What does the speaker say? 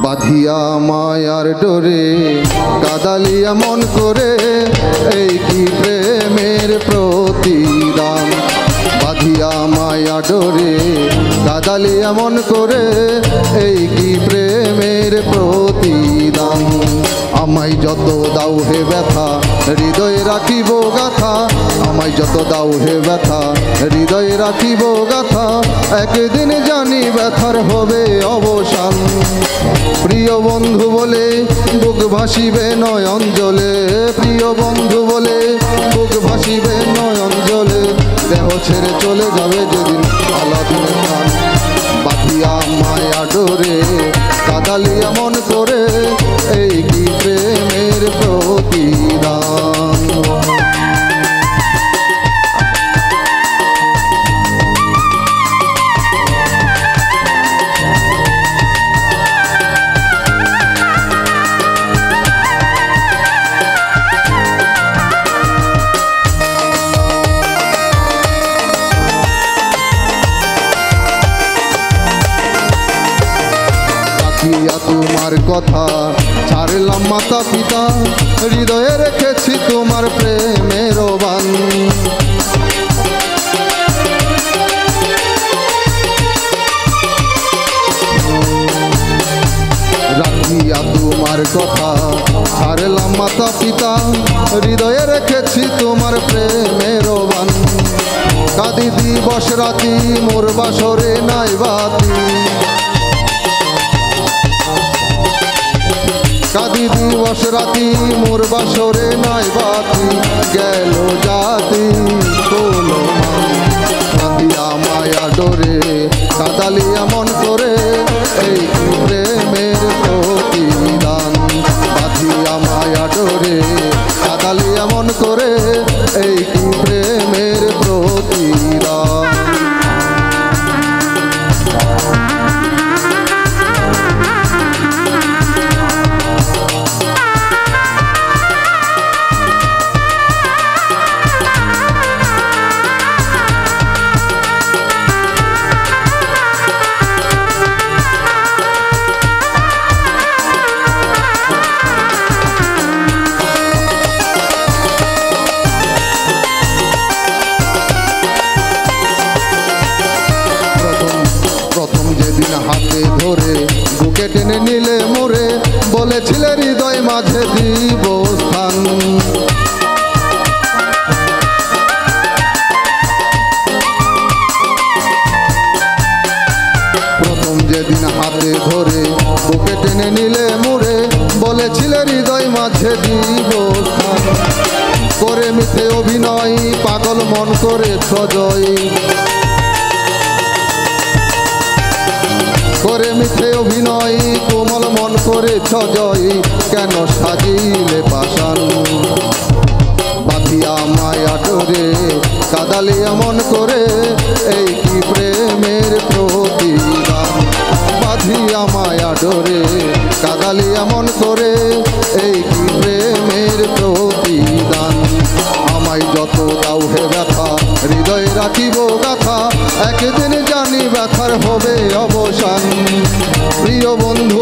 বাঁধিয়া মায়ার ডোরে কাদালিয়া মন করে, এই কি প্রেমের প্রতিদান। বাঁধিয়া মায়া ডোরে কাদালিয়া মন করে, এই কি প্রেমের প্রতিদান। আমায় যত দাও হে ব্যথা হৃদয়ে রাখিব গাথা, আমায় যত দাও হে ব্যথা হৃদয়ে রাখিব গাথা, একদিন জানি ব্যথার হবে অবসান। প্রিয় বন্ধু বলে বুক ভাসিবে নয়ন জলে, প্রিয় বন্ধু বলে বুক ভাসিবে নয়ন জলে, দেহ ছেড়ে চলে যাবে যেদিন আলাদিন খান। বাঁধিয়া মায়া ডোরে কাদালিয়া মন করে, এই কি প্রেমের প্রতিদান। তোমার কথা ছাড়লাম মাতা পিতা, হৃদয়ে রেখেছি তোমার প্রেমের বান। রাখিয়া তোমার কথা ছাড়লাম মাতা পিতা, হৃদয়ে রেখেছি তোমার প্রেমের বান। কাঁদি দিবস রাতি মোর বাসরে নাই বাতি, কাঁদি দিবস রাতি মোর বাসরে নাই বাতি, গেল জাতি কোনো মান। বাঁধিয়া মায়া ডোরে কাদালিয়া মন করে, এই কি প্রেমের প্রতিদান। বাঁধিয়া মায়া ডোরে কাদালিয়া মন করে, এই কি প্রেমের প্রতিদান। হাতে ধরে বুকে টেনে নিলে মোরে, বলেছিলে হৃদয় মাঝে দিব স্থান। প্রথম যেদিন হাতে ধরে বুকে টেনে নিলে মোরে, বলেছিলে হৃদয় মাঝে দিব স্থান। করে মিথ্যে অভিনয় পাগল মন করে সজয়, করে মিথ্যে অভিনয় কোমল মন করে সজয়, কেন সাজিলে পাষাণ। বাঁধিয়া মায়া ডোরে কাদালিয়া মন করে, এই কি প্রেমের প্রতিদান। বাঁধিয়া মায়া ডোরে কাদালিয়া মন করে, এই কি প্রেমের প্রতিদান। আমায় যত দাও হে ব্যথা হৃদয়ে রাখিব গাথা, একদিন জানি ব্যথার হবে অবসান। প্রিয় বন্ধু